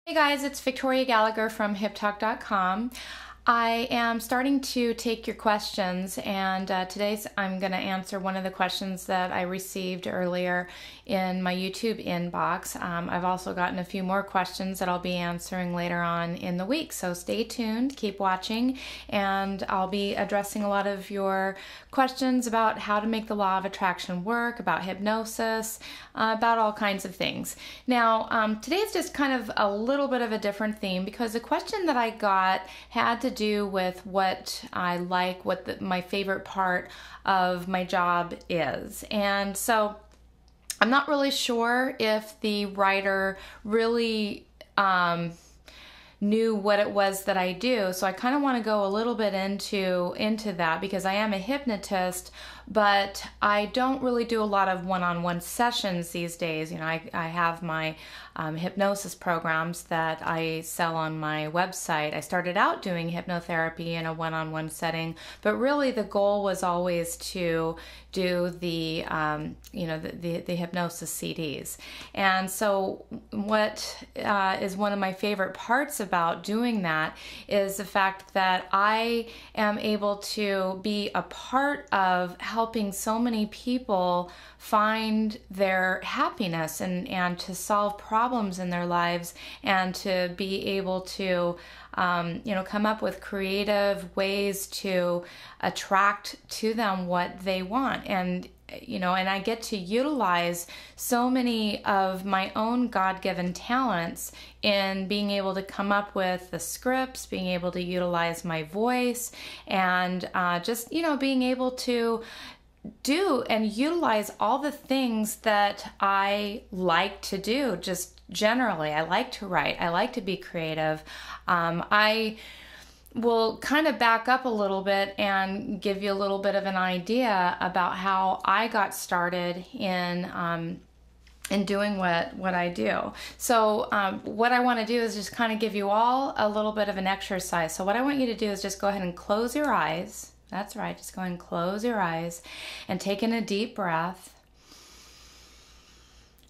Hey guys, it's Victoria Gallagher from HipTalk.com. I am starting to take your questions, and today I'm going to answer one of the questions that I received earlier in my YouTube inbox. I've also gotten a few more questions that I'll be answering later on in the week, so stay tuned, keep watching, and I'll be addressing a lot of your questions about how to make the law of attraction work, about hypnosis, about all kinds of things. Now, today is just kind of a little bit of a different theme because the question that I got had to do with what I like, what my favorite part of my job is. And so I'm not really sure if the writer really knew what it was that I do. So I kind of want to go a little bit into that because I am a hypnotist, but I don't really do a lot of one-on-one sessions these days. You know, I have my hypnosis programs that I sell on my website. I started out doing hypnotherapy in a one-on-one setting, but really the goal was always to do the the hypnosis CDs. And so what is one of my favorite parts about doing that is the fact that I am able to be a part of helping so many people find their happiness and to solve problems in their lives and to be able to come up with creative ways to attract to them what they want. And I get to utilize so many of my own God-given talents in being able to come up with the scripts, being able to utilize my voice, and just being able to do and utilize all the things that I like to do. Just generally, I like to write, I like to be creative. I will kind of back up a little bit and give you a little bit of an idea about how I got started in doing what I do. So what I want to do is just kind of give you all a little bit of an exercise. So what I want you to do is just go ahead and close your eyes. That's right, just go ahead and close your eyes and take in a deep breath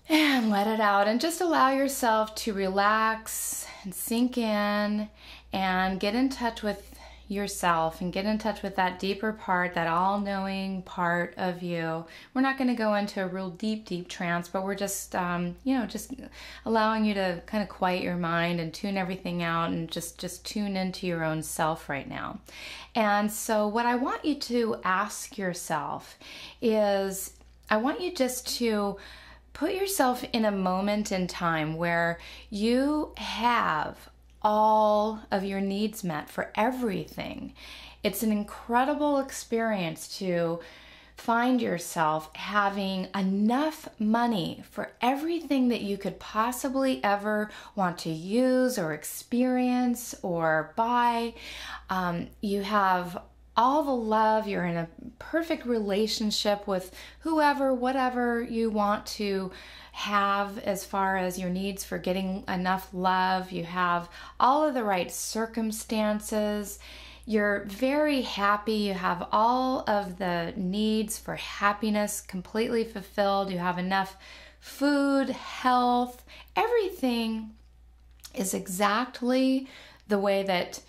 and let it out, and just allow yourself to relax and sink in and get in touch with yourself and get in touch with that deeper part, that all-knowing part of you. We're not going to go into a real deep trance, but we're just just allowing you to kind of quiet your mind and tune everything out and just tune into your own self right now. And so what I want you to ask yourself is, I want you just to put yourself in a moment in time where you have all of your needs met for everything. It's an incredible experience to find yourself having enough money for everything that you could possibly ever want to use or experience or buy. You have all the love, you're in a perfect relationship with whoever, whatever you want to have as far as your needs for getting enough love. You have all of the right circumstances. You're very happy. You have all of the needs for happiness completely fulfilled. You have enough food, health, everything is exactly the way that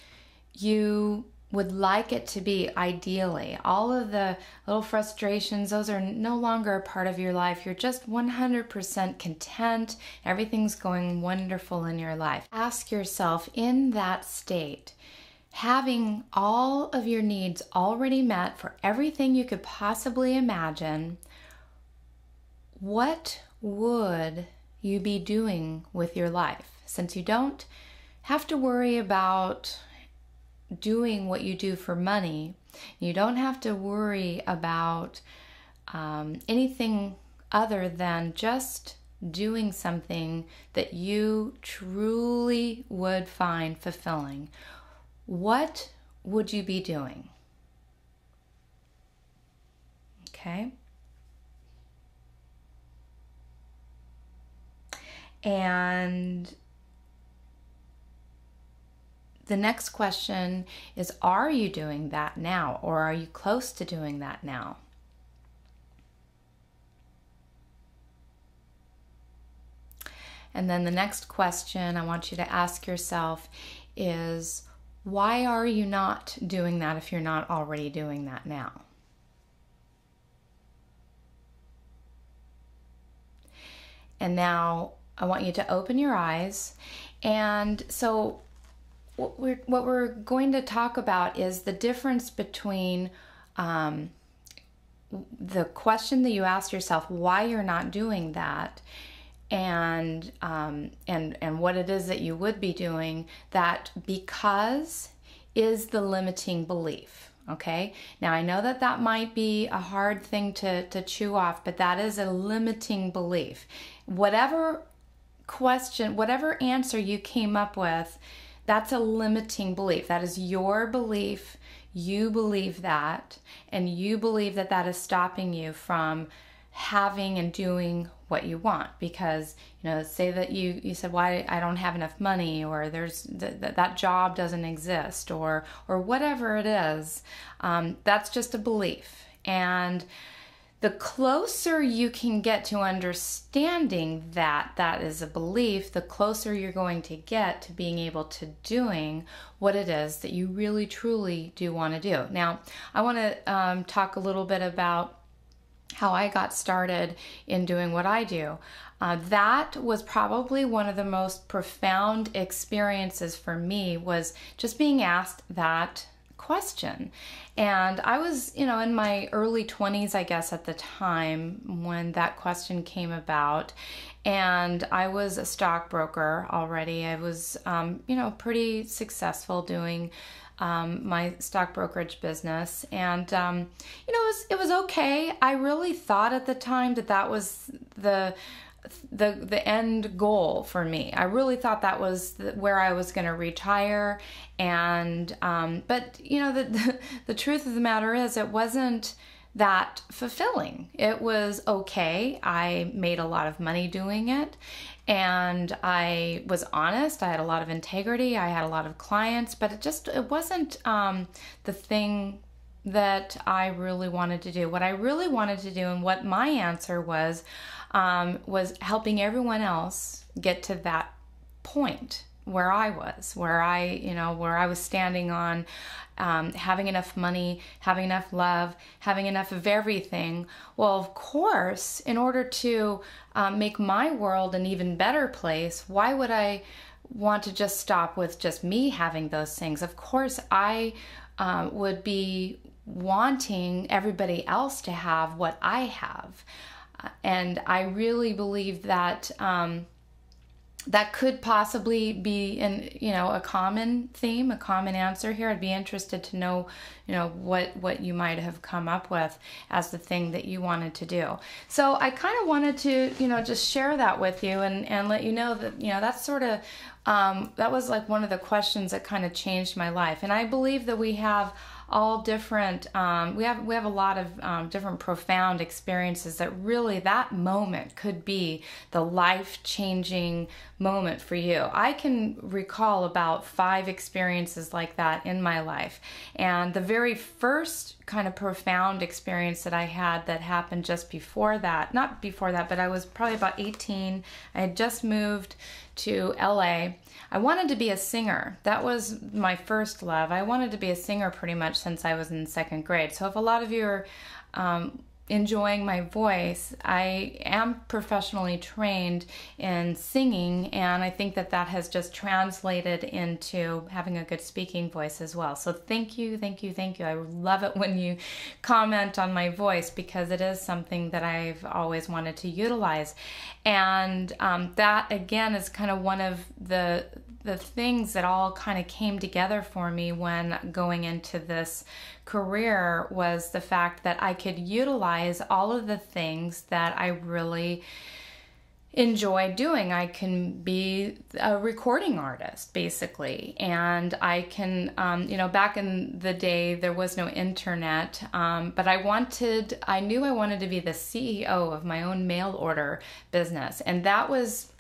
you would like it to be, ideally. All of the little frustrations, those are no longer a part of your life. You're just 100% content. Everything's going wonderful in your life. Ask yourself, in that state, having all of your needs already met for everything you could possibly imagine, what would you be doing with your life? Since you don't have to worry about doing what you do for money, you don't have to worry about anything other than just doing something that you truly would find fulfilling. What would you be doing? Okay. And the next question is, are you doing that now, or are you close to doing that now? And then the next question I want you to ask yourself is, why are you not doing that if you're not already doing that now? And now I want you to open your eyes. And so what we're going to talk about is the difference between the question that you ask yourself, why you're not doing that, and what it is that you would be doing. That because is the limiting belief. Okay, now I know that that might be a hard thing to chew off, but that is a limiting belief. Whatever question, whatever answer you came up with, that's a limiting belief. That is your belief. You believe that, and you believe that that is stopping you from having and doing what you want. Because, say that you said, why I don't have enough money, or there's that job doesn't exist, or whatever it is, that's just a belief. And the closer you can get to understanding that that is a belief, the closer you're going to get to being able to doing what it is that you really truly do want to do. Now, I want to talk a little bit about how I got started in doing what I do. That was probably one of the most profound experiences for me, was just being asked that question. And I was, in my early 20s, I guess, at the time when that question came about. And I was a stockbroker already. I was, pretty successful doing my stock brokerage business. And, it was okay. I really thought at the time that that was the end goal for me. I really thought that was where I was going to retire. And, but the truth of the matter is, it wasn't that fulfilling. It was okay. I made a lot of money doing it, and I was honest. I had a lot of integrity. I had a lot of clients, but it wasn't the thing that I really wanted to do. What I really wanted to do, and what my answer was helping everyone else get to that point where I was, where I was standing on having enough money, having enough love, having enough of everything. Well, of course, in order to make my world an even better place, why would I want to just stop with just me having those things? Of course, I would be wanting everybody else to have what I have. And I really believe that that could possibly be a common theme, a common answer here. I'd be interested to know, what you might have come up with as the thing that you wanted to do. So I kind of wanted to, just share that with you and let you know that, that's sort of, that was like one of the questions that kind of changed my life. And I believe that we have all different, we have a lot of different profound experiences that really, that moment could be the life-changing moment for you. I can recall about 5 experiences like that in my life. And the very first kind of profound experience that I had that happened just before that, not before that, but I was probably about 18. I had just moved to LA. I wanted to be a singer. That was my first love. I wanted to be a singer pretty much since I was in 2nd grade. So if a lot of you are enjoying my voice, I am professionally trained in singing, and I think that that has just translated into having a good speaking voice as well. So thank you, thank you, thank you. I love it when you comment on my voice, because it is something that I've always wanted to utilize. And that, again, is kind of one of the things that all kind of came together for me when going into this career, was the fact that I could utilize all of the things that I really enjoy doing. I can be a recording artist, basically, and I can, back in the day, there was no internet, but I knew I wanted to be the CEO of my own mail order business, and that was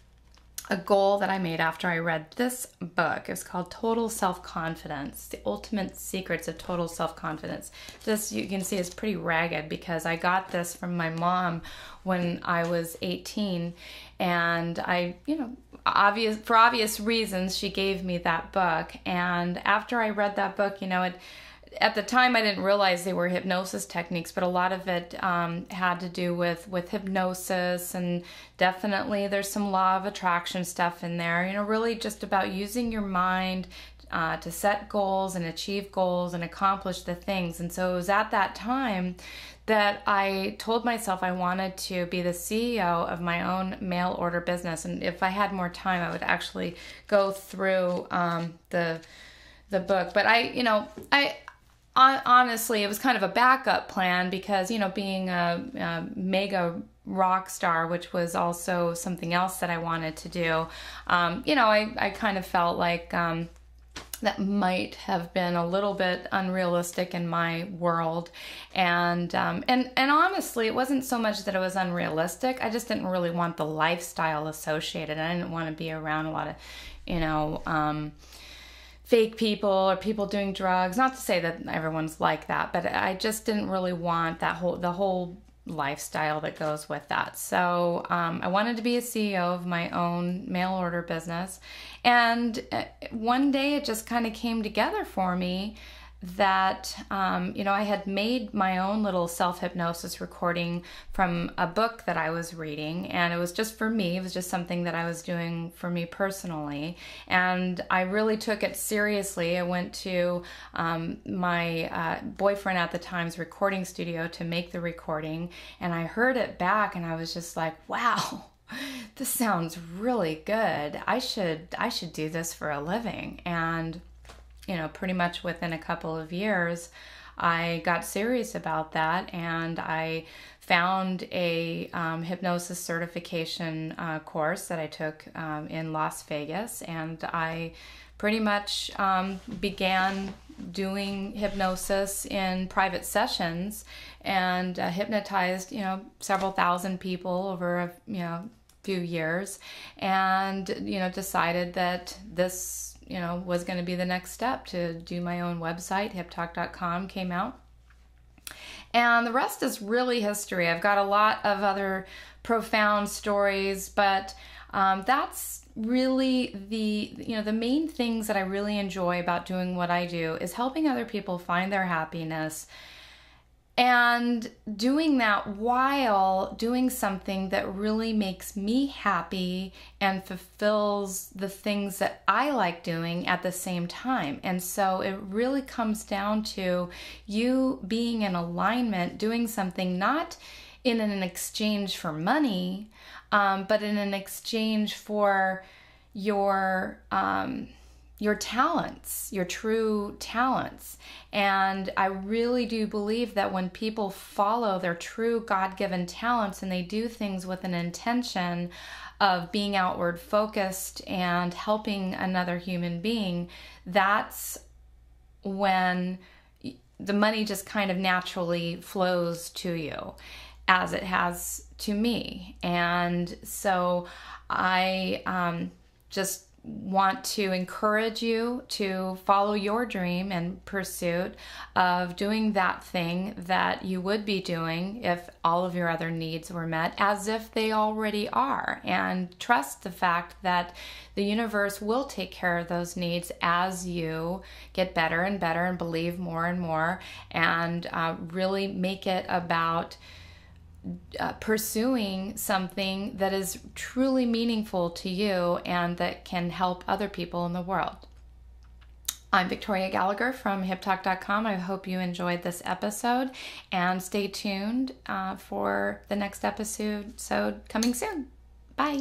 a goal that I made after I read this book. It was called Total Self-Confidence, The Ultimate Secrets of Total Self-Confidence. This, you can see, is pretty ragged because I got this from my mom when I was 18, and I, for obvious reasons, she gave me that book. And after I read that book, at the time I didn't realize they were hypnosis techniques, but a lot of it had to do with hypnosis, and definitely there's some law of attraction stuff in there, really just about using your mind to set goals and achieve goals and accomplish the things. And so it was at that time that I told myself I wanted to be the CEO of my own mail order business. And if I had more time, I would actually go through the book. But honestly, it was kind of a backup plan because, being a mega rock star, which was also something else that I wanted to do, I kind of felt like that might have been a little bit unrealistic in my world. And honestly, it wasn't so much that it was unrealistic. I just didn't really want the lifestyle associated. I didn't want to be around a lot of, fake people or people doing drugs. Not to say that everyone's like that, but I just didn't really want the whole lifestyle that goes with that. So I wanted to be a CEO of my own mail order business. And one day it just kind of came together for me that, I had made my own little self-hypnosis recording from a book that I was reading, and it was just for me. It was just something that I was doing for me personally, and I really took it seriously. I went to my boyfriend at the time's recording studio to make the recording, and I heard it back, and I was just like, wow, this sounds really good. I should do this for a living. And pretty much within a couple of years, I got serious about that, and I found a hypnosis certification course that I took in Las Vegas, and I pretty much began doing hypnosis in private sessions and hypnotized, several thousand people over a few years, and decided that this was going to be the next step to do my own website. HipTalk.com came out. And the rest is really history. I've got a lot of other profound stories, but that's really the main things that I really enjoy about doing what I do is helping other people find their happiness, and doing that while doing something that really makes me happy and fulfills the things that I like doing at the same time. And so it really comes down to you being in alignment, doing something not in an exchange for money, but in an exchange for your talents, your true talents. And I really do believe that when people follow their true God-given talents and they do things with an intention of being outward focused and helping another human being, that's when the money just kind of naturally flows to you, as it has to me. And so I just want to encourage you to follow your dream and pursuit of doing that thing that you would be doing if all of your other needs were met, as if they already are, and trust the fact that the universe will take care of those needs as you get better and better and believe more and more, and really make it about pursuing something that is truly meaningful to you and that can help other people in the world. I'm Victoria Gallagher from HipTalk.com. I hope you enjoyed this episode, and stay tuned for the next episode coming soon. Bye.